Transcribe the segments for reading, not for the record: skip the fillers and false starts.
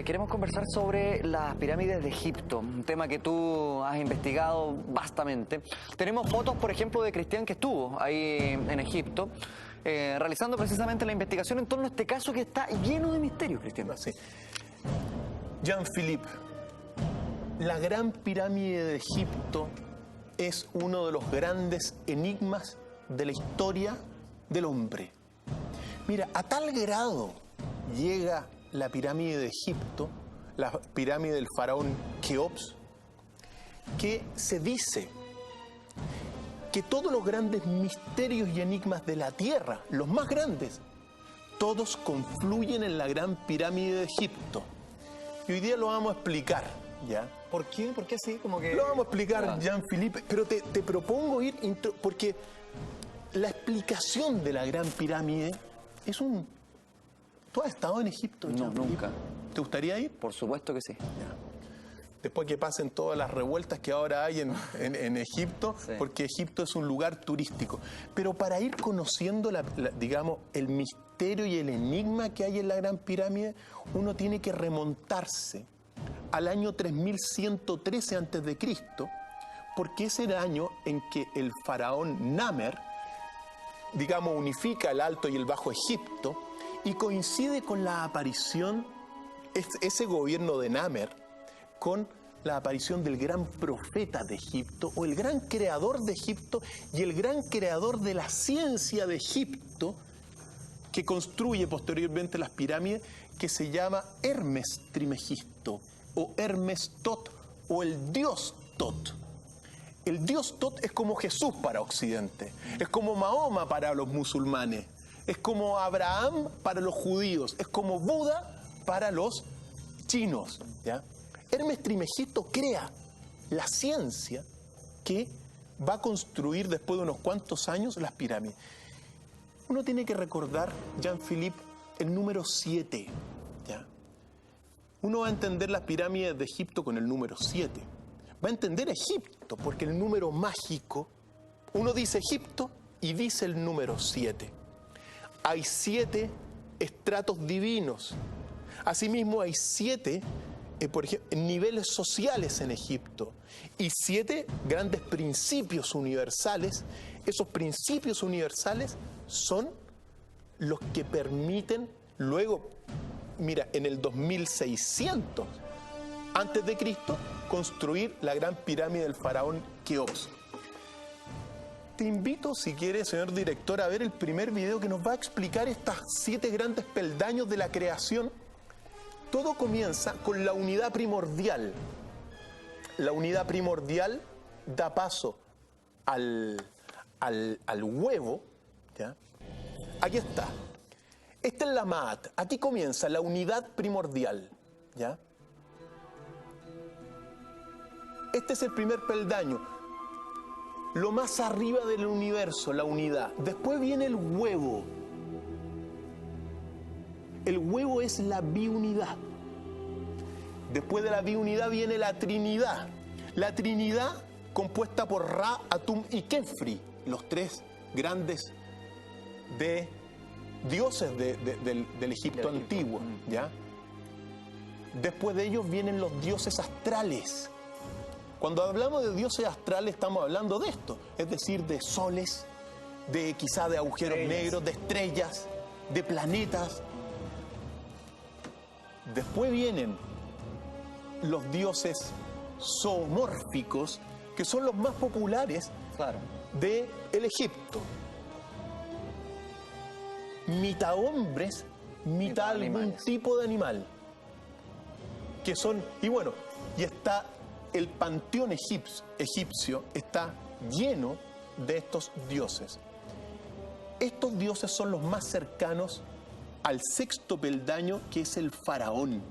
Queremos conversar sobre las pirámides de Egipto, un tema que tú has investigado vastamente. Tenemos fotos, por ejemplo, de Cristian que estuvo ahí en Egipto, realizando precisamente la investigación en torno a este caso que está lleno de misterios, Cristian. Sí. Jean-Philippe, la Gran Pirámide de Egipto es uno de los grandes enigmas de la historia del hombre. Mira, a tal grado llega la pirámide de Egipto, la pirámide del faraón Keops, que se dice que todos los grandes misterios y enigmas de la tierra, los más grandes, todos confluyen en la Gran Pirámide de Egipto. Y hoy día lo vamos a explicar, ¿ya? ¿Por qué? ¿Por qué así? Como que... Lo vamos a explicar, Jean-Philippe, pero te propongo ir, porque la explicación de la Gran Pirámide es un... ¿Tú has estado en Egipto? No, nunca. ¿Te gustaría ir? Por supuesto que sí. Ya. Después que pasen todas las revueltas que ahora hay en Egipto, sí. Porque Egipto es un lugar turístico. Pero para ir conociendo, digamos, el misterio y el enigma que hay en la Gran Pirámide, uno tiene que remontarse al año 3113 a.C., porque es el año en que el faraón Namer, digamos, unifica el Alto y el Bajo Egipto, y coincide con la aparición, ese gobierno de Namer, con la aparición del gran profeta de Egipto, o el gran creador de Egipto y el gran creador de la ciencia de Egipto, que construye posteriormente las pirámides, que se llama Hermes Trimegisto, o Hermes Tot, o el dios Tot. El dios Tot es como Jesús para Occidente, es como Mahoma para los musulmanes, es como Abraham para los judíos, es como Buda para los chinos, ¿ya? Hermes Trimegisto crea la ciencia que va a construir después de unos cuantos años las pirámides. Uno tiene que recordar, Jean-Philippe, el número 7, ¿ya? Uno va a entender las pirámides de Egipto con el número 7. Va a entender Egipto porque el número mágico, uno dice Egipto y dice el número 7. Hay 7 estratos divinos. Asimismo hay 7, por ejemplo, niveles sociales en Egipto y 7 grandes principios universales. Esos principios universales son los que permiten luego, mira, en el 2600 antes de Cristo, construir la Gran Pirámide del faraón Keops. Te invito, si quieres, señor director, a ver el primer video que nos va a explicar estas 7 grandes peldaños de la creación. Todo comienza con la unidad primordial. La unidad primordial da paso al huevo, ¿ya? Aquí está. Esta es la Maat. Aquí comienza la unidad primordial, ¿ya? Este es el primer peldaño. Lo más arriba del universo, la unidad. Después viene el huevo. El huevo es la biunidad. Después de la biunidad viene la Trinidad. La Trinidad compuesta por Ra, Atum y Kefri, los 3 grandes dioses del Egipto antiguo, ¿ya? Después de ellos vienen los dioses astrales. Cuando hablamos de dioses astrales estamos hablando de esto, es decir, de soles, quizá de agujeros negros, de estrellas, de planetas. Después vienen los dioses zoomórficos, que son los más populares, claro, del Egipto. Mitad hombres, mitad algún tipo de animal. Que son, y bueno, y está el panteón egipcio, está lleno de estos dioses. Estos dioses son los más cercanos al 6.º peldaño, que es el faraón.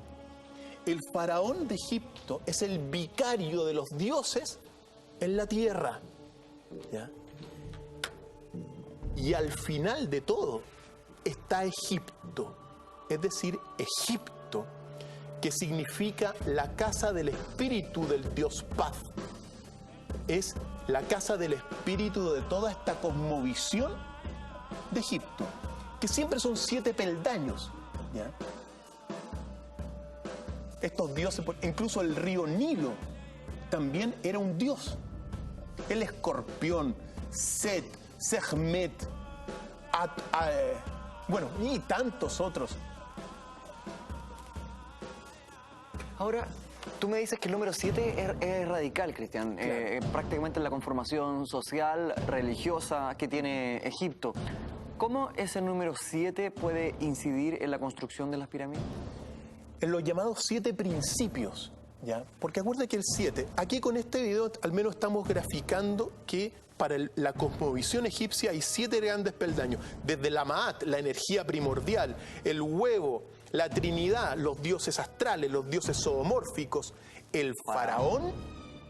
El faraón de Egipto es el vicario de los dioses en la tierra, ¿ya? Y al final de todo está Egipto, es decir, Egipto, que significa la casa del espíritu del dios Paz. Es la casa del espíritu de toda esta cosmovisión de Egipto, que siempre son 7 peldaños, ¿ya? estos dioses, incluso el río Nilo también era un dios. El escorpión, Set, Sekhmet, bueno, y tantos otros. Ahora, tú me dices que el número 7 es radical, Cristian, Claro. prácticamente en la conformación social, religiosa que tiene Egipto. ¿Cómo ese número 7 puede incidir en la construcción de las pirámides? En los llamados 7 principios, ¿ya? Porque acuérdate que el 7, aquí con este video al menos estamos graficando que para la cosmovisión egipcia hay 7 grandes peldaños, desde la Maat, la energía primordial, el huevo, la Trinidad, los dioses astrales, los dioses zoomórficos, el faraón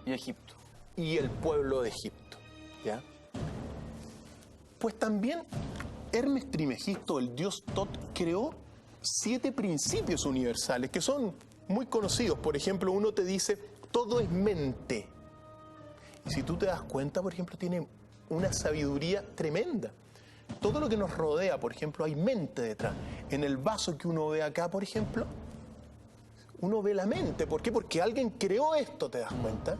Y Egipto. y el pueblo de Egipto, ¿ya? Pues también Hermes Trismegisto, el dios Tot, creó 7 principios universales que son muy conocidos. Por ejemplo, uno te dice, todo es mente. Y si tú te das cuenta, por ejemplo, tiene una sabiduría tremenda. Todo lo que nos rodea, por ejemplo, hay mente detrás. En el vaso que uno ve acá, por ejemplo, uno ve la mente. ¿Por qué? Porque alguien creó esto, ¿te das cuenta?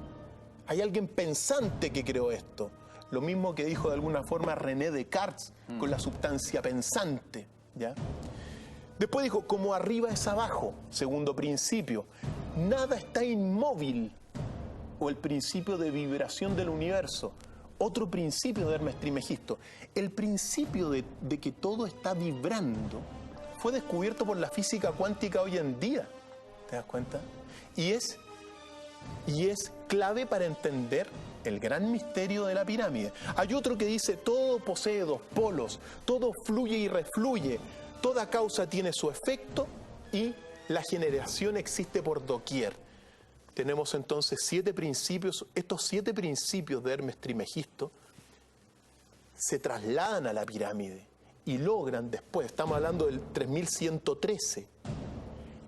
Hay alguien pensante que creó esto. Lo mismo que dijo de alguna forma René Descartes con la sustancia pensante, ¿ya? Después dijo, como arriba es abajo, segundo principio. Nada está inmóvil, o el principio de vibración del universo. Otro principio de Hermes Trismegisto. El principio de que todo está vibrando fue descubierto por la física cuántica hoy en día. ¿Te das cuenta? Y es clave para entender el gran misterio de la pirámide. Hay otro que dice, todo posee 2 polos, todo fluye y refluye, toda causa tiene su efecto y la generación existe por doquier. Tenemos entonces 7 principios. Estos 7 principios de Hermes Trismegisto se trasladan a la pirámide y logran después, estamos hablando del 3113,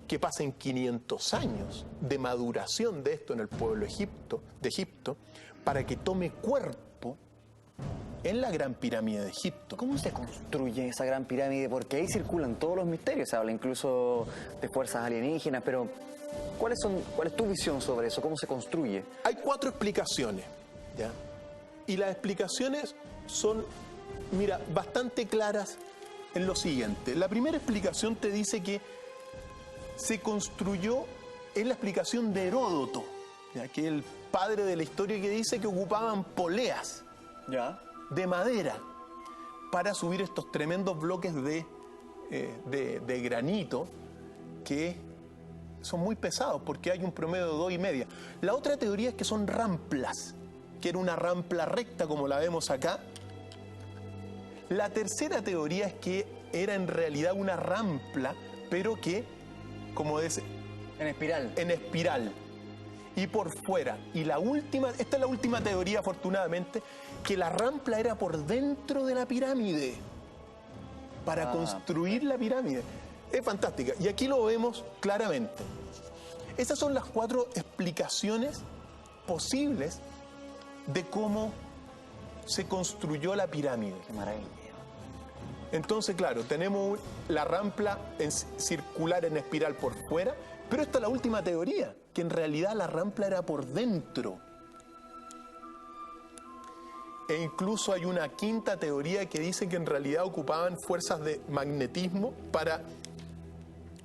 que pasen 500 años de maduración de esto en el pueblo de Egipto, para que tome cuerpo en la Gran Pirámide de Egipto. ¿Cómo se construye esa gran pirámide? Porque ahí circulan todos los misterios, se habla incluso de fuerzas alienígenas, pero ¿cuál es tu visión sobre eso? ¿Cómo se construye? Hay 4 explicaciones, ¿ya? Y las explicaciones son, mira, bastante claras en lo siguiente. La primera explicación te dice que se construyó, es la explicación de Heródoto, ¿ya? Que es el padre de la historia, que dice que ocupaban poleas ¿Ya? de madera para subir estos tremendos bloques de granito que son muy pesados porque hay un promedio de 2,5. La otra teoría es que son ramplas, que era una rampla recta como la vemos acá. La tercera teoría es que era en realidad una rampla, pero que, como dice, En espiral. en espiral y por fuera. Y la última, esta es la última teoría afortunadamente, que la rampla era por dentro de la pirámide para construir la pirámide. Es fantástica y aquí lo vemos claramente. Esas son las 4 explicaciones posibles de cómo se construyó la pirámide. Qué maravilla. Entonces, claro, tenemos la rampla circular en espiral por fuera, pero esta es la última teoría, que en realidad la rampla era por dentro. E incluso hay una quinta teoría que dice que en realidad ocupaban fuerzas de magnetismo para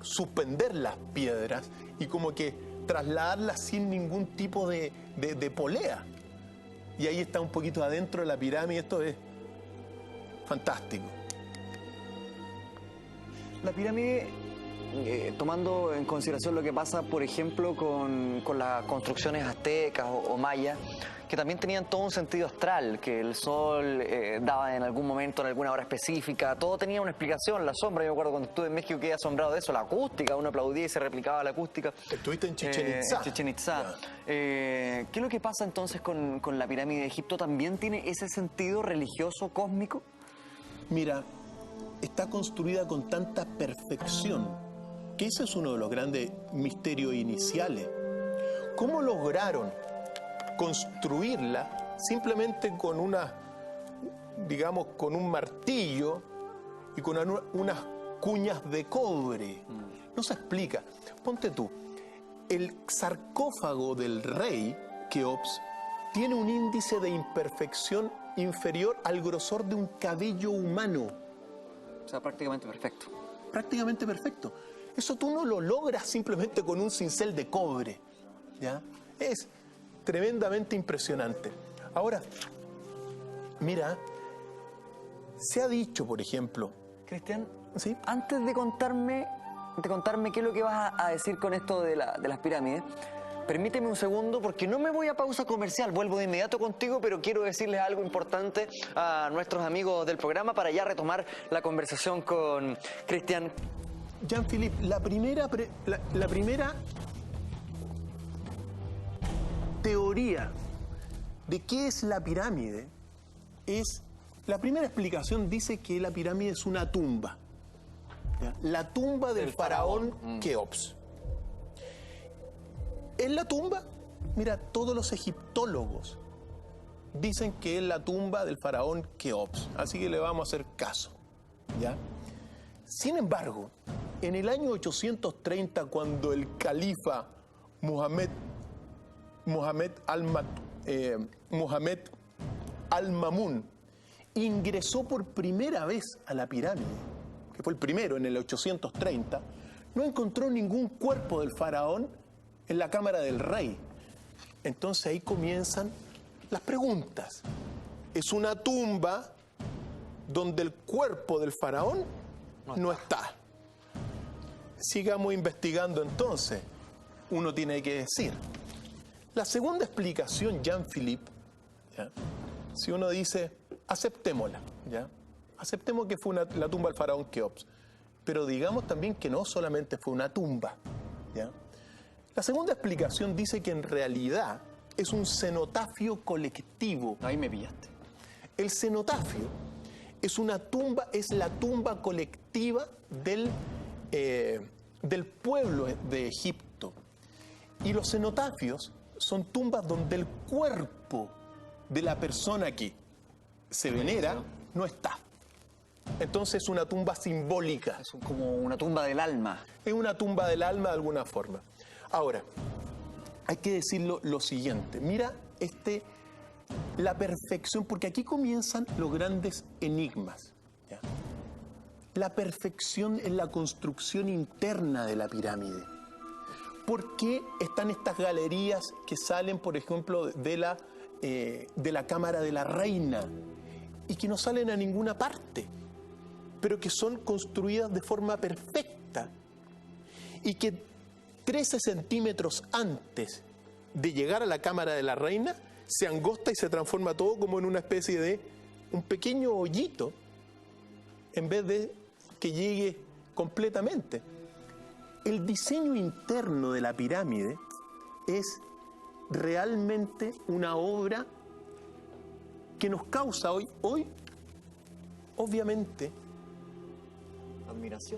suspender las piedras y como que trasladarlas sin ningún tipo de polea. Y ahí está un poquito adentro de la pirámide. Esto es fantástico. La pirámide, tomando en consideración lo que pasa, por ejemplo, con las construcciones aztecas o mayas, que también tenían todo un sentido astral, que el sol daba en algún momento, en alguna hora específica, todo tenía una explicación, la sombra. Yo me acuerdo cuando estuve en México quedé asombrado de eso, la acústica, uno aplaudía y se replicaba la acústica. Estuviste en Chichén Itzá. En Chichén Itzá. ¿Qué es lo que pasa entonces con la pirámide de Egipto? ¿También tiene ese sentido religioso, cósmico? Mira, está construida con tanta perfección que ese es uno de los grandes misterios iniciales. ¿Cómo lograron construirla simplemente con digamos, con un martillo y con unas cuñas de cobre? No se explica. Ponte tú, el sarcófago del rey Keops tiene un índice de imperfección inferior al grosor de un cabello humano. O sea, prácticamente perfecto. Prácticamente perfecto. Eso tú no lo logras simplemente con un cincel de cobre, ¿ya? Es tremendamente impresionante. Ahora, mira, se ha dicho, por ejemplo... Cristian, ¿sí? Antes de contarme qué es lo que vas a decir con esto de las pirámides, permíteme un segundo porque no me voy a pausa comercial, vuelvo de inmediato contigo, pero quiero decirles algo importante a nuestros amigos del programa para ya retomar la conversación con Cristian. Jean-Philippe, la primera teoría de qué es la pirámide es... La primera explicación dice que la pirámide es una tumba. ¿Ya? La tumba del faraón Keops. ¿Es la tumba? Mira, todos los egiptólogos dicen que es la tumba del faraón Keops. Así que le vamos a hacer caso. ¿Ya? Sin embargo, en el año 830, cuando el califa Mohammed al-Mamun ingresó por primera vez a la pirámide, que fue el primero en el 830, no encontró ningún cuerpo del faraón en la cámara del rey. Entonces ahí comienzan las preguntas. ¿Es una tumba donde el cuerpo del faraón no está? Sigamos investigando entonces. Uno tiene que decir. La segunda explicación, Jean-Philippe, ¿ya? Si uno dice, aceptémosla, ¿ya? Aceptemos que fue la tumba del faraón Keops, pero digamos también que no solamente fue una tumba, ¿ya? La segunda explicación dice que en realidad es un cenotafio colectivo. Ahí me pillaste. El cenotafio es la tumba colectiva del pueblo de Egipto. Y los cenotafios son tumbas donde el cuerpo de la persona que se venera no está. Entonces es una tumba simbólica. Es como una tumba del alma. Es una tumba del alma de alguna forma. Ahora, hay que decirlo lo siguiente. Mira la perfección, porque aquí comienzan los grandes enigmas, ¿ya? La perfección en la construcción interna de la pirámide. ¿Por qué están estas galerías que salen, por ejemplo, de la cámara de la reina y que no salen a ninguna parte, pero que son construidas de forma perfecta y que 13 centímetros antes de llegar a la cámara de la reina se angosta y se transforma todo como en una especie de un pequeño hoyito en vez de que llegue completamente? El diseño interno de la pirámide es realmente una obra que nos causa hoy obviamente,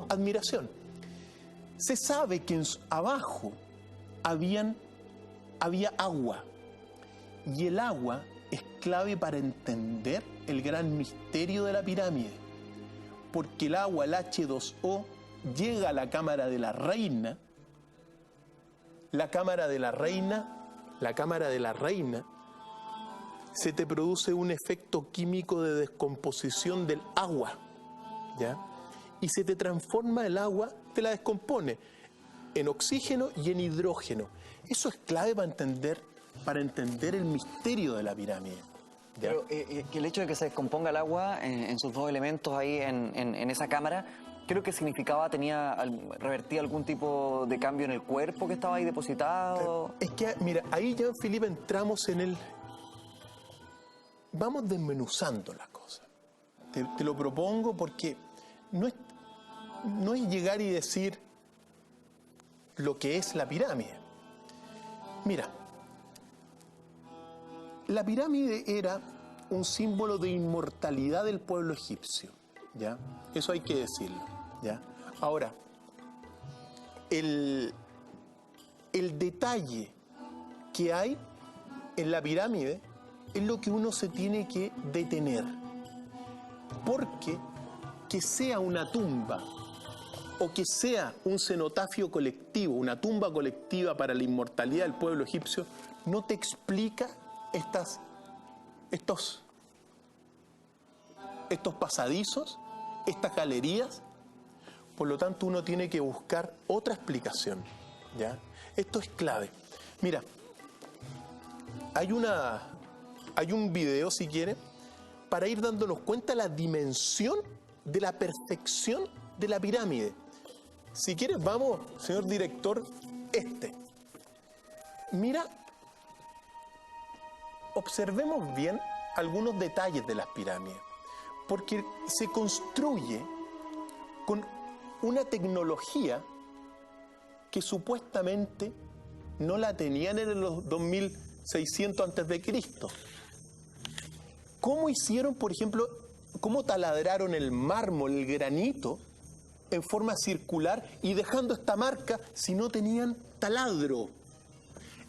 admiración. Se sabe que abajo había agua, y el agua es clave para entender el gran misterio de la pirámide, porque el agua, el H2O, llega a la cámara de la reina. La cámara de la reina, se te produce un efecto químico de descomposición del agua, ¿ya? Y se te transforma el agua, te la descompone en oxígeno y en hidrógeno. Eso es clave para entender el misterio de la pirámide, ¿ya? Pero que el hecho de que se descomponga el agua en sus dos elementos ahí en esa cámara, creo que significaba, revertía algún tipo de cambio en el cuerpo que estaba ahí depositado. Es que, mira, ahí ya, Felipe, entramos vamos desmenuzando la cosa. Te lo propongo porque no es llegar y decir lo que es la pirámide. Mira, la pirámide era un símbolo de inmortalidad del pueblo egipcio, ¿ya? Eso hay que decirlo, ¿ya? Ahora, el detalle que hay en la pirámide es lo que uno se tiene que detener, porque que sea una tumba o que sea un cenotafio colectivo, una tumba colectiva para la inmortalidad del pueblo egipcio, no te explica estos pasadizos, estas galerías. Por lo tanto, uno tiene que buscar otra explicación, ¿ya? Esto es clave. Mira, hay un video, si quiere, para ir dándonos cuenta de la dimensión de la perfección de la pirámide. Si quieres, vamos, señor director, Mira, observemos bien algunos detalles de las pirámides, porque se construye con una tecnología que supuestamente no la tenían en los 2600 antes de Cristo. ¿Cómo hicieron, por ejemplo, cómo taladraron el mármol, el granito, en forma circular y dejando esta marca si no tenían taladro?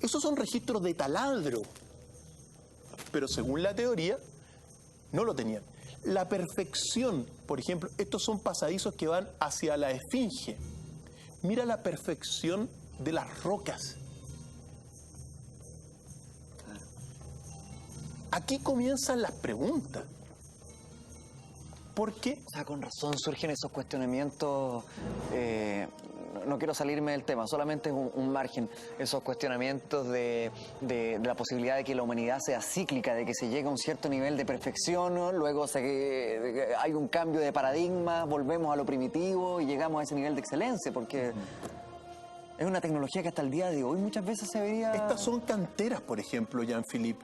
Esos son registros de taladro. Pero según la teoría, no lo tenían. La perfección, por ejemplo, estos son pasadizos que van hacia la Esfinge. Mira la perfección de las rocas. Aquí comienzan las preguntas. ¿Por qué? O sea, con razón surgen esos cuestionamientos. No quiero salirme del tema, solamente es un margen. Esos cuestionamientos de la posibilidad de que la humanidad sea cíclica, de que se llegue a un cierto nivel de perfección, ¿no? Luego hay un cambio de paradigma, volvemos a lo primitivo y llegamos a ese nivel de excelencia, porque es una tecnología que hasta el día de hoy muchas veces se vería... Estas son canteras, por ejemplo, Jean-Philippe.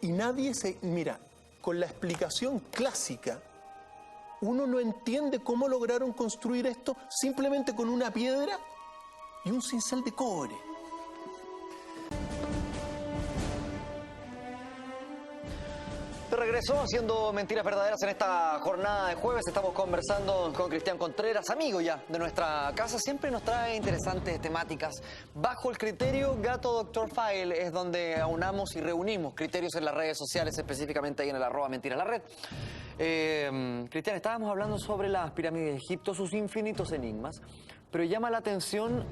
Y nadie mira, con la explicación clásica, uno no entiende cómo lograron construir esto simplemente con una piedra y un cincel de cobre. De regreso, haciendo mentiras verdaderas en esta jornada de jueves, estamos conversando con Cristian Contreras, amigo ya de nuestra casa. Siempre nos trae interesantes temáticas. Bajo el criterio Gato Dr. File es donde aunamos y reunimos criterios en las redes sociales, específicamente ahí en el @mentiralarred. Cristian, estábamos hablando sobre las pirámides de Egipto, sus infinitos enigmas, pero llama la atención,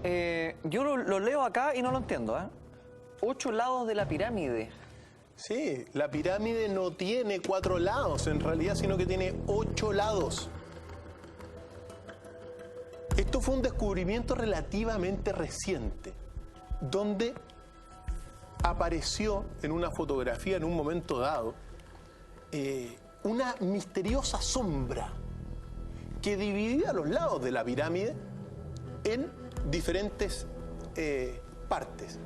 yo lo leo acá y no lo entiendo, 8 lados de la pirámide. Sí, la pirámide no tiene 4 lados en realidad, sino que tiene 8 lados. Esto fue un descubrimiento relativamente reciente, donde apareció en una fotografía en un momento dado una misteriosa sombra que dividía los lados de la pirámide en diferentes partes.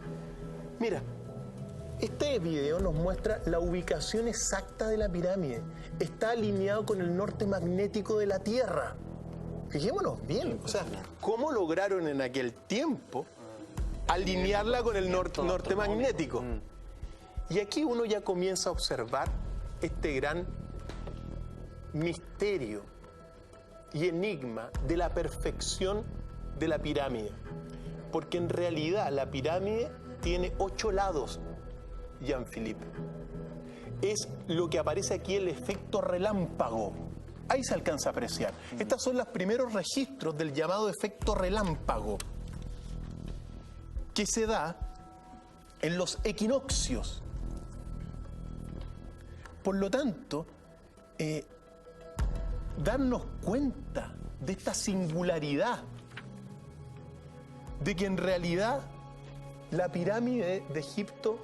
Mira, este video nos muestra la ubicación exacta de la pirámide. Está alineado con el norte magnético de la Tierra. Fijémonos bien, o sea, ¿cómo lograron en aquel tiempo alinearla con el norte magnético? Y aquí uno ya comienza a observar este gran misterio y enigma de la perfección de la pirámide. Porque en realidad la pirámide tiene 8 lados, Jean-Philippe. Es lo que aparece aquí, el efecto relámpago. Ahí se alcanza a apreciar. Estos son los primeros registros del llamado efecto relámpago, que se da en los equinoccios. Por lo tanto, darnos cuenta de esta singularidad, de que en realidad la pirámide de Egipto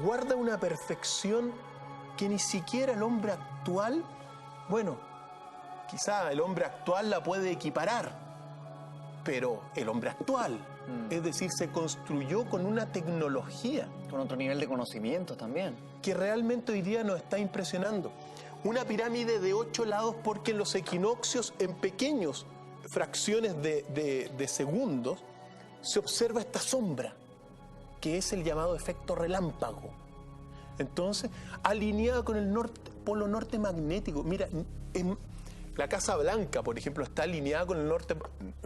guarda una perfección que ni siquiera el hombre actual, bueno, quizá el hombre actual la puede equiparar, pero el hombre actual, es decir, se construyó con una tecnología. Con otro nivel de conocimiento también. Que realmente hoy día nos está impresionando. Una pirámide de 8 lados porque en los equinoccios, en pequeños fracciones de segundos, se observa esta sombra, que es el llamado efecto relámpago. Entonces, alineada con el polo norte magnético. Mira, la Casa Blanca, por ejemplo, está alineada con el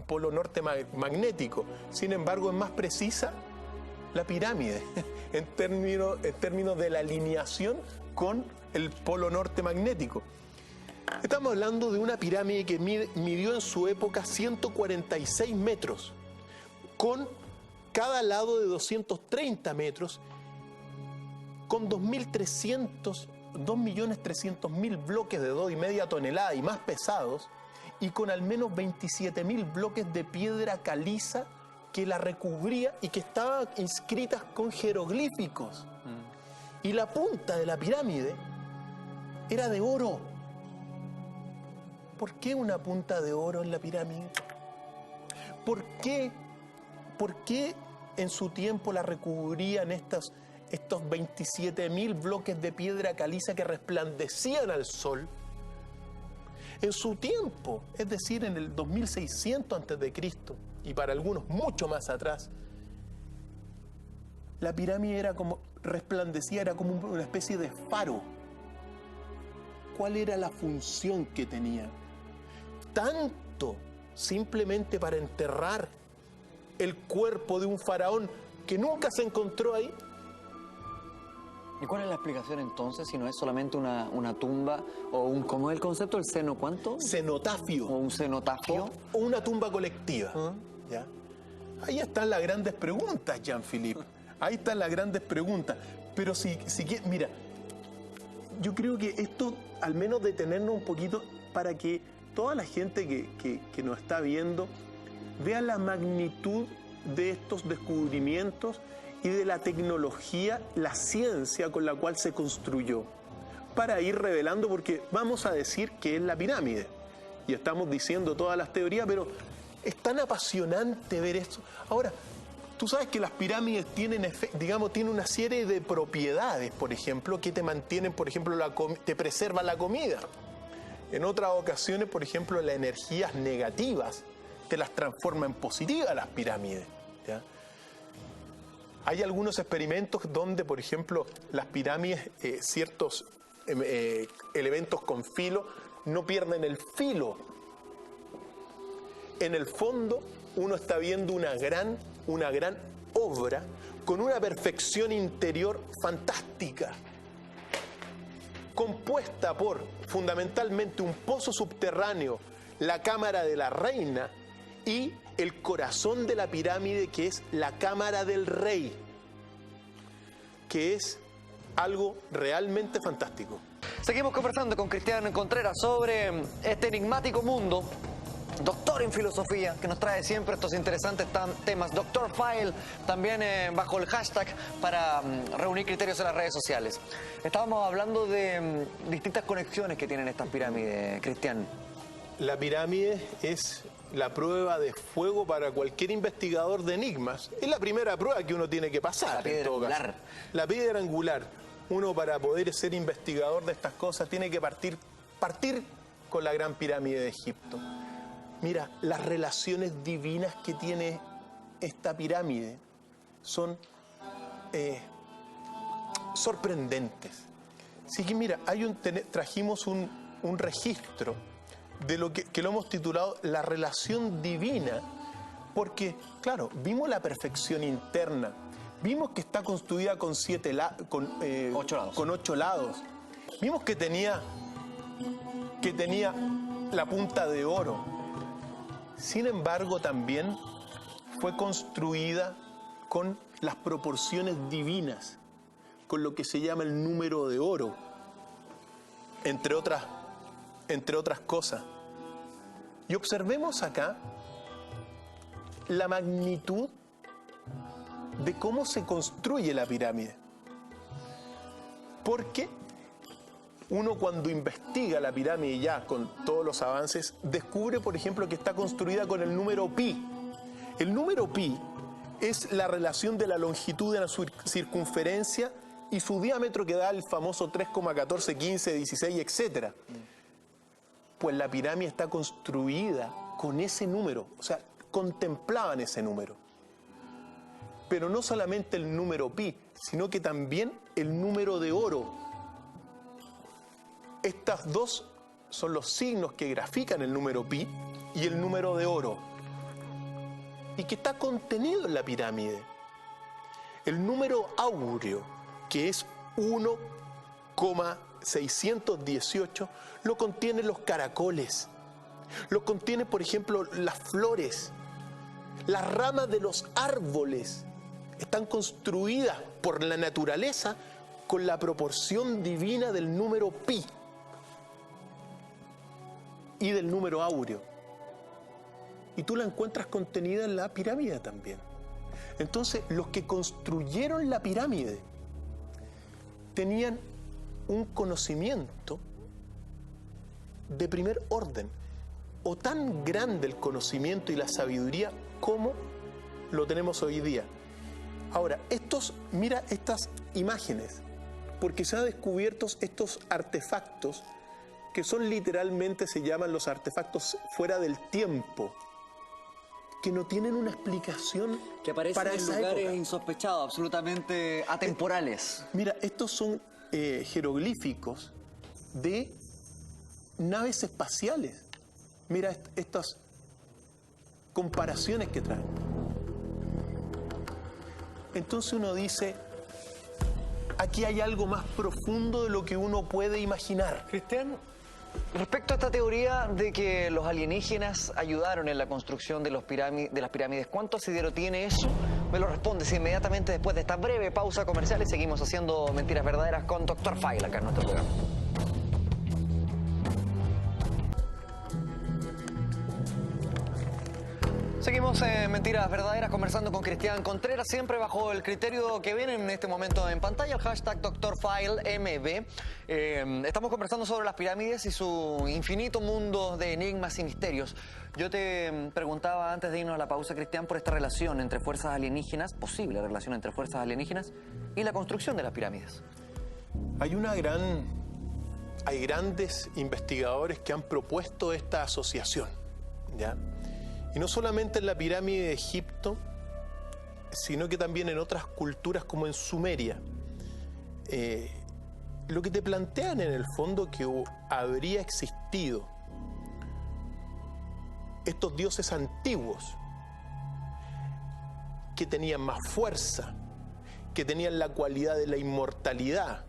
polo norte magnético. Sin embargo, es más precisa la pirámide en términos de la alineación con el polo norte magnético. Estamos hablando de una pirámide que midió en su época 146 metros, con cada lado de 230 metros, con 2.300.000 bloques de 2,5 toneladas y más pesados, y con al menos 27.000 bloques de piedra caliza que la recubría y que estaban inscritas con jeroglíficos. Y la punta de la pirámide era de oro. ¿Por qué una punta de oro en la pirámide? ¿Por qué en su tiempo la recubrían estos 27.000 bloques de piedra caliza que resplandecían al sol? En su tiempo, es decir, en el 2600 a.C., y para algunos mucho más atrás, la pirámide era como resplandecía, era como una especie de faro. ¿Cuál era la función que tenía? Tanto simplemente para enterrar el cuerpo de un faraón que nunca se encontró ahí. ¿Y cuál es la explicación entonces, si no es solamente una tumba o un, ¿cómo es el concepto? ¿El seno cuánto? Cenotafio. ¿O un cenotafio? O una tumba colectiva. ¿Ya? Ahí están las grandes preguntas, Jean-Philippe. Ahí están las grandes preguntas. Pero si mira, yo creo que esto, al menos detenernos un poquito para que toda la gente que nos está viendo vea la magnitud de estos descubrimientos y de la tecnología, la ciencia con la cual se construyó, para ir revelando, porque vamos a decir que es la pirámide, y estamos diciendo todas las teorías, pero es tan apasionante ver esto. Ahora, tú sabes que las pirámides tienen una serie de propiedades, por ejemplo, que te mantienen, por ejemplo, te preservan la comida. En otras ocasiones, por ejemplo, las energías negativas te las transforma en positivas las pirámides, ¿ya? Hay algunos experimentos donde, por ejemplo, las pirámides, ciertos elementos con filo, no pierden el filo. En el fondo, uno está viendo una gran obra con una perfección interior fantástica, compuesta por, fundamentalmente, un pozo subterráneo, la cámara de la reina, y el corazón de la pirámide, que es la cámara del rey, que es algo realmente fantástico. Seguimos conversando con Cristian Contreras sobre este enigmático mundo, doctor en filosofía, que nos trae siempre estos interesantes temas. Doctor File, también bajo el hashtag para reunir criterios en las redes sociales. Estábamos hablando de distintas conexiones que tienen estas pirámides, Cristian. La pirámide es la prueba de fuego para cualquier investigador de enigmas. Es la primera prueba que uno tiene que pasar. La piedra angular. La piedra angular. Uno, para poder ser investigador de estas cosas, tiene que partir con la gran pirámide de Egipto. Mira, las relaciones divinas que tiene esta pirámide son sorprendentes. Así que mira, trajimos un registro de lo que lo hemos titulado la relación divina, porque, claro, vimos la perfección interna, vimos que está construida con 8 lados, vimos que tenía la punta de oro. Sin embargo, también fue construida con las proporciones divinas, con lo que se llama el número de oro, entre otras cosas. Y observemos acá la magnitud de cómo se construye la pirámide. Porque uno, cuando investiga la pirámide ya con todos los avances, descubre, por ejemplo, que está construida con el número pi. El número pi es la relación de la longitud de la circunferencia y su diámetro, que da el famoso 3,14, 15, 16, etc. Pues la pirámide está construida con ese número, o sea, contemplaban ese número. Pero no solamente el número pi, sino que también el número de oro. Estas dos son los signos que grafican el número pi y el número de oro, y que está contenido en la pirámide. El número áureo, que es 1,0 618 lo contienen los caracoles, lo contiene, por ejemplo, las flores, las ramas de los árboles. Están construidas por la naturaleza con la proporción divina del número pi y del número áureo. Y tú la encuentras contenida en la pirámide también. Entonces, los que construyeron la pirámide tenían un conocimiento de primer orden, o tan grande el conocimiento y la sabiduría como lo tenemos hoy día. Ahora, mira estas imágenes, porque se han descubierto estos artefactos que son literalmente, se llaman los artefactos fuera del tiempo, que no tienen una explicación que aparecen para en esa lugares época. insospechados, absolutamente atemporales. Mira, estos son jeroglíficos de naves espaciales. Mira estas comparaciones que traen. Entonces uno dice, aquí hay algo más profundo de lo que uno puede imaginar. Cristian, respecto a esta teoría de que los alienígenas ayudaron en la construcción de las pirámides, ¿cuánto asidero tiene eso? Me lo respondes inmediatamente después de esta breve pausa comercial y seguimos haciendo Mentiras Verdaderas con Dr. File acá en nuestro programa. Seguimos en Mentiras Verdaderas conversando con Cristian Contreras, siempre bajo el criterio que ven en este momento en pantalla, el hashtag DrFileMB. Estamos conversando sobre las pirámides y su infinito mundo de enigmas y misterios. Yo te preguntaba antes de irnos a la pausa, Cristian, por esta relación entre fuerzas alienígenas, posible relación entre fuerzas alienígenas y la construcción de las pirámides. Hay grandes investigadores que han propuesto esta asociación, ¿ya? Y no solamente en la pirámide de Egipto, sino que también en otras culturas como en Sumeria. Lo que te plantean en el fondo que habría existido estos dioses antiguos que tenían más fuerza, que tenían la cualidad de la inmortalidad,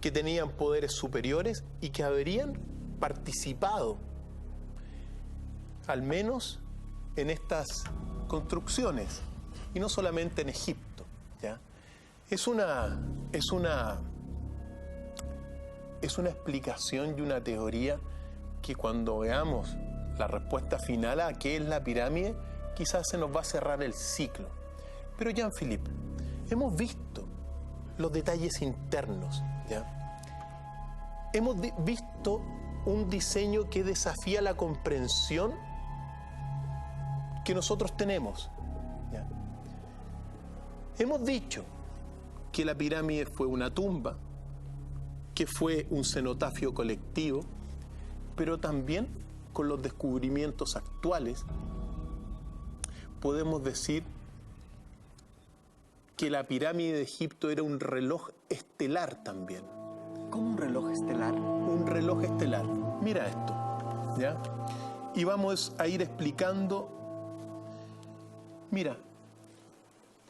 que tenían poderes superiores y que habrían participado al menos en estas construcciones, y no solamente en Egipto, ¿ya? Es una explicación y una teoría que cuando veamos la respuesta final a qué es la pirámide, quizás se nos va a cerrar el ciclo. Pero Jean-Philippe, hemos visto los detalles internos, ¿ya? Hemos visto un diseño que desafía la comprensión que nosotros tenemos, ¿ya? Hemos dicho que la pirámide fue una tumba, que fue un cenotafio colectivo, pero también con los descubrimientos actuales podemos decir que la pirámide de Egipto era un reloj estelar también. ¿Cómo un reloj estelar? Un reloj estelar. Mira esto, ¿ya? Y vamos a ir explicando. Mira,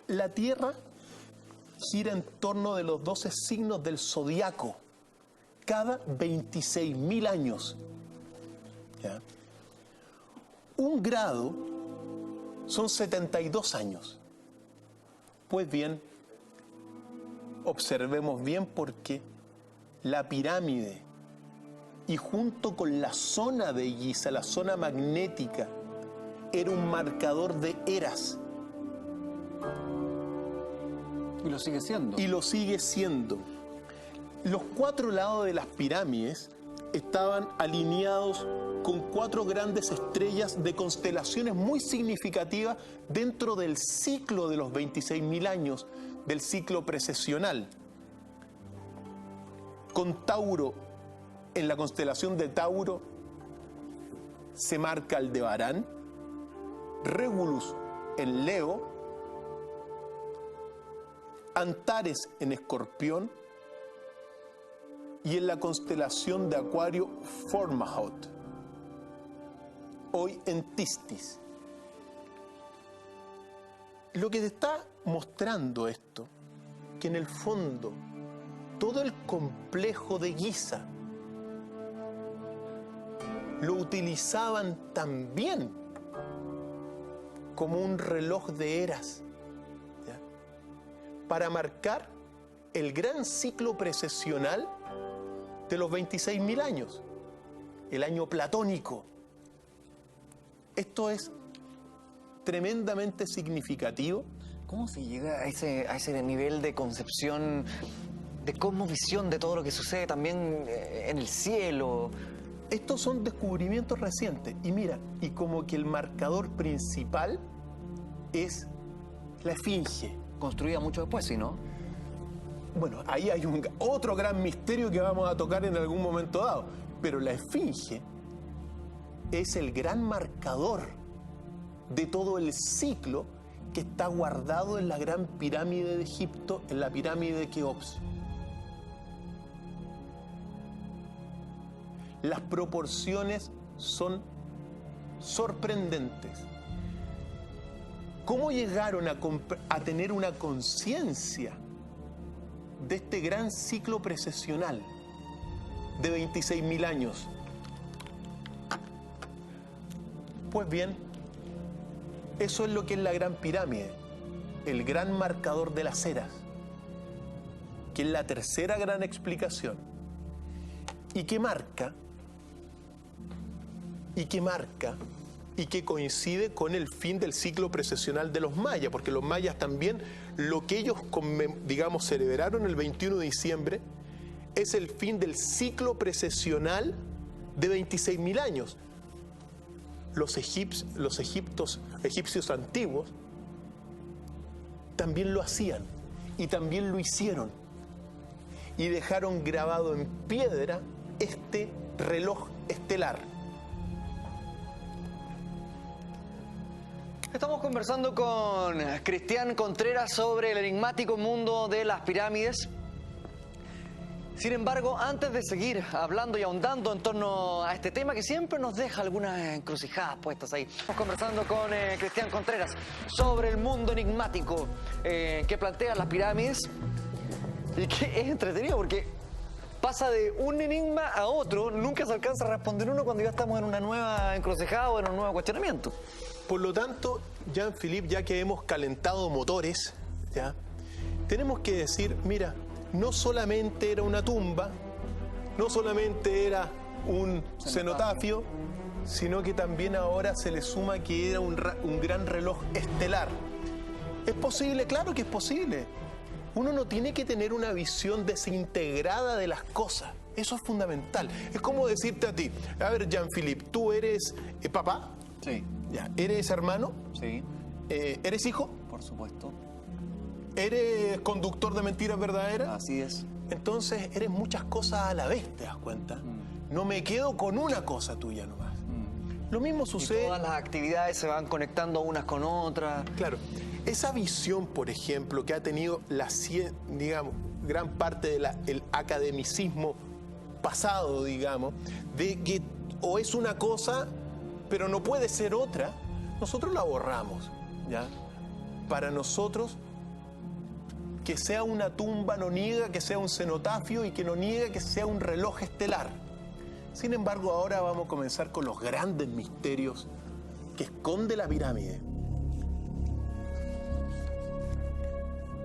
la Tierra gira en torno de los 12 signos del zodiaco cada 26.000 años. ¿Ya? Un grado son 72 años. Pues bien, observemos bien por qué la pirámide y junto con la zona de Giza, la zona magnética, era un marcador de eras. Y lo sigue siendo. Y lo sigue siendo. Los 4 lados de las pirámides estaban alineados con 4 grandes estrellas de constelaciones muy significativas dentro del ciclo de los 26.000 años, del ciclo precesional. Con Tauro, en la constelación de Tauro, se marca Aldebarán, Regulus en Leo, Antares en Escorpión y en la constelación de Acuario Fomalhaut, hoy en Tistis. Lo que te está mostrando esto, que en el fondo todo el complejo de Giza lo utilizaban también como un reloj de eras, ¿ya?, para marcar el gran ciclo precesional de los 26.000 años, el año platónico. Esto es tremendamente significativo. ¿Cómo se llega a ese nivel de concepción, de cosmovisión de todo lo que sucede también en el cielo? Estos son descubrimientos recientes. Y mira, y como que el marcador principal es la esfinge. Construida mucho después, ¿sí, no? Bueno, ahí hay otro gran misterio que vamos a tocar en algún momento dado. Pero la esfinge es el gran marcador de todo el ciclo que está guardado en la gran pirámide de Egipto, en la pirámide de Keops. Las proporciones son sorprendentes. ¿Cómo llegaron a tener una conciencia de este gran ciclo precesional de 26.000 años? Pues bien, eso es lo que es la Gran Pirámide, el gran marcador de las eras, que es la tercera gran explicación, y que marca, y que coincide con el fin del ciclo precesional de los mayas, porque los mayas también, lo que ellos, digamos, celebraron el 21 de diciembre, es el fin del ciclo precesional de 26.000 años. Los egipcios antiguos también lo hacían y también lo hicieron y dejaron grabado en piedra este reloj estelar. Estamos conversando con Cristian Contreras sobre el enigmático mundo de las pirámides. Sin embargo, antes de seguir hablando y ahondando en torno a este tema que siempre nos deja algunas encrucijadas puestas ahí, estamos conversando con Cristian Contreras sobre el mundo enigmático que plantean las pirámides, y que es entretenido porque pasa de un enigma a otro, nunca se alcanza a responder uno cuando ya estamos en una nueva encrucijada o en un nuevo cuestionamiento. Por lo tanto, Jean-Philippe, ya que hemos calentado motores, ¿ya?, tenemos que decir, mira, no solamente era una tumba, no solamente era un cenotafio, sino que también ahora se le suma que era un gran reloj estelar. ¿Es posible? Claro que es posible. Uno no tiene que tener una visión desintegrada de las cosas. Eso es fundamental. Es como decirte a ti, a ver, Jean-Philippe, ¿tú eres papá? Sí. Ya. ¿Eres hermano? Sí. ¿Eres hijo? Por supuesto. ¿Eres conductor de mentiras verdaderas? Así es. Entonces eres muchas cosas a la vez, ¿te das cuenta? No me quedo con una cosa tuya nomás. Lo mismo sucede... Y todas las actividades se van conectando unas con otras. Claro. Esa visión, por ejemplo, que ha tenido digamos, gran parte del academicismo pasado, digamos, de que o es una cosa, pero no puede ser otra, nosotros la borramos, ¿ya? Para nosotros, que sea una tumba no niega que sea un cenotafio y que no niega que sea un reloj estelar. Sin embargo, ahora vamos a comenzar con los grandes misterios que esconde la pirámide.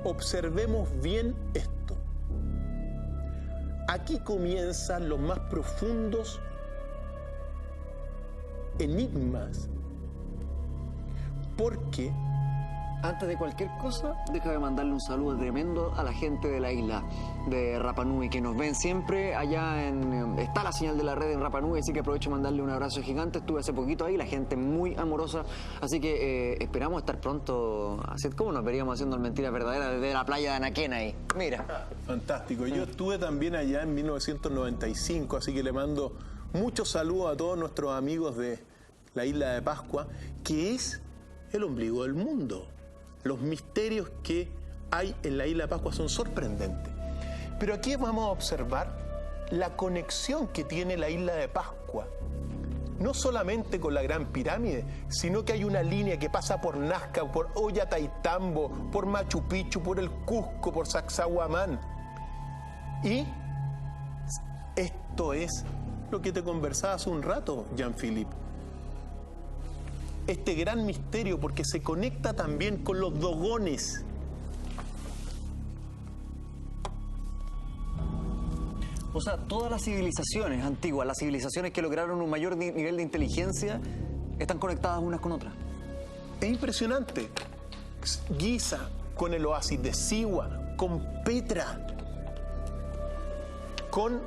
Observemos bien esto. Aquí comienzan los más profundos enigmas. Porque antes de cualquier cosa, déjame mandarle un saludo tremendo a la gente de la isla de Rapa Nui, que nos ven siempre allá está la señal de la red en Rapa Nui, así que aprovecho de mandarle un abrazo gigante. Estuve hace poquito ahí, la gente muy amorosa, así que esperamos estar pronto, así como nos veríamos haciendo mentiras verdaderas desde la playa de Anaquén ahí. Mira. Fantástico. Yo estuve también allá en 1995, así que le mando muchos saludos a todos nuestros amigos de la isla de Pascua, que es el ombligo del mundo. Los misterios que hay en la isla de Pascua son sorprendentes. Pero aquí vamos a observar la conexión que tiene la isla de Pascua, no solamente con la Gran Pirámide, sino que hay una línea que pasa por Nazca, por Ollantaytambo, por Machu Picchu, por el Cusco, por Sacsayhuamán. Y esto es lo que te conversaba hace un rato, Jean-Philippe. Este gran misterio, porque se conecta también con los dogones. O sea, todas las civilizaciones antiguas, las civilizaciones que lograron un mayor nivel de inteligencia, están conectadas unas con otras. Es impresionante. Giza, con el oasis de Siwa, con Petra, con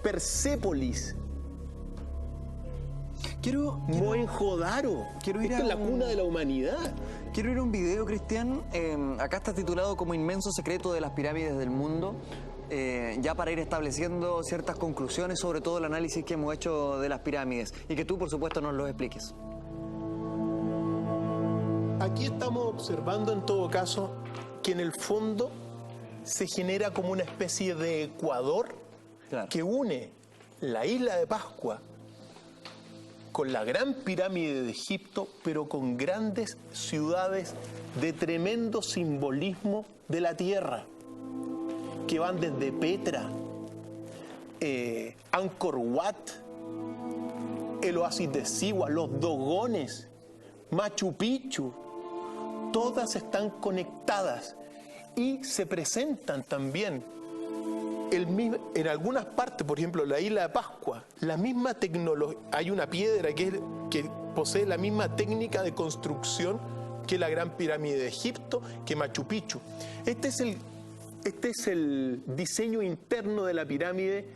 Persépolis, Mohenjo-Daro. Quiero ir Esta a es la un- cuna de la humanidad. Quiero ir a un video, Cristian. Acá está titulado como Inmenso secreto de las pirámides del mundo. Ya para ir estableciendo ciertas conclusiones sobre todo el análisis que hemos hecho de las pirámides y que tú, por supuesto, nos lo expliques. Aquí estamos observando en todo caso que en el fondo se genera como una especie de ecuador Claro. que une la isla de Pascua con la gran pirámide de Egipto, pero con grandes ciudades de tremendo simbolismo de la tierra, que van desde Petra, Angkor Wat, el oasis de Siwa, los dogones, Machu Picchu, todas están conectadas y se presentan también en algunas partes, por ejemplo, la isla de Pascua, la misma tecnología, hay una piedra que posee la misma técnica de construcción que la gran pirámide de Egipto, que Machu Picchu. Este es el diseño interno de la pirámide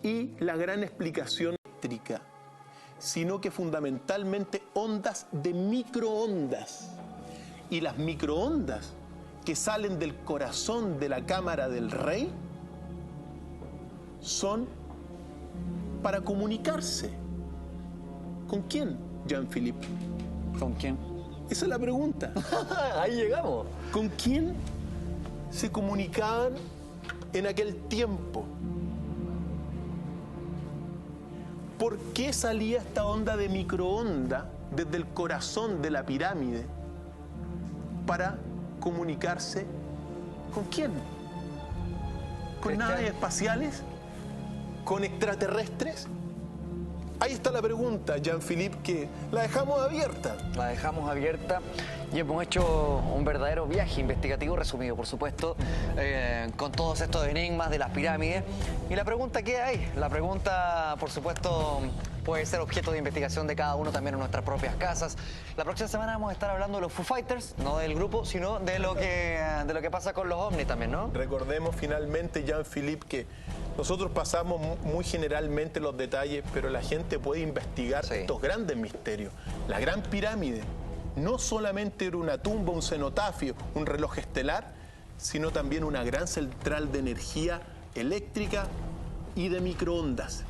y la gran explicación eléctrica, sino que fundamentalmente ondas de microondas. Y las microondas que salen del corazón de la cámara del rey son para comunicarse. ¿Con quién, Jean-Philippe? ¿Con quién? Esa es la pregunta. Ahí llegamos. ¿Con quién se comunicaban en aquel tiempo? ¿Por qué salía esta onda de microonda desde el corazón de la pirámide para comunicarse con quién? ¿Con Cristian. naves espaciales? ¿Con extraterrestres? Ahí está la pregunta, Jean-Philippe, que la dejamos abierta. La dejamos abierta y hemos hecho un verdadero viaje investigativo resumido, por supuesto, con todos estos enigmas de las pirámides. Y la pregunta que hay, la pregunta, por supuesto, puede ser objeto de investigación de cada uno también en nuestras propias casas. La próxima semana vamos a estar hablando de los Foo Fighters, no del grupo, sino de lo que pasa con los ovnis también, ¿no? Recordemos finalmente, Jean-Philippe, que nosotros pasamos muy generalmente los detalles, pero la gente puede investigar Sí. estos grandes misterios. La Gran Pirámide no solamente era una tumba, un cenotafio, un reloj estelar, sino también una gran central de energía eléctrica y de microondas.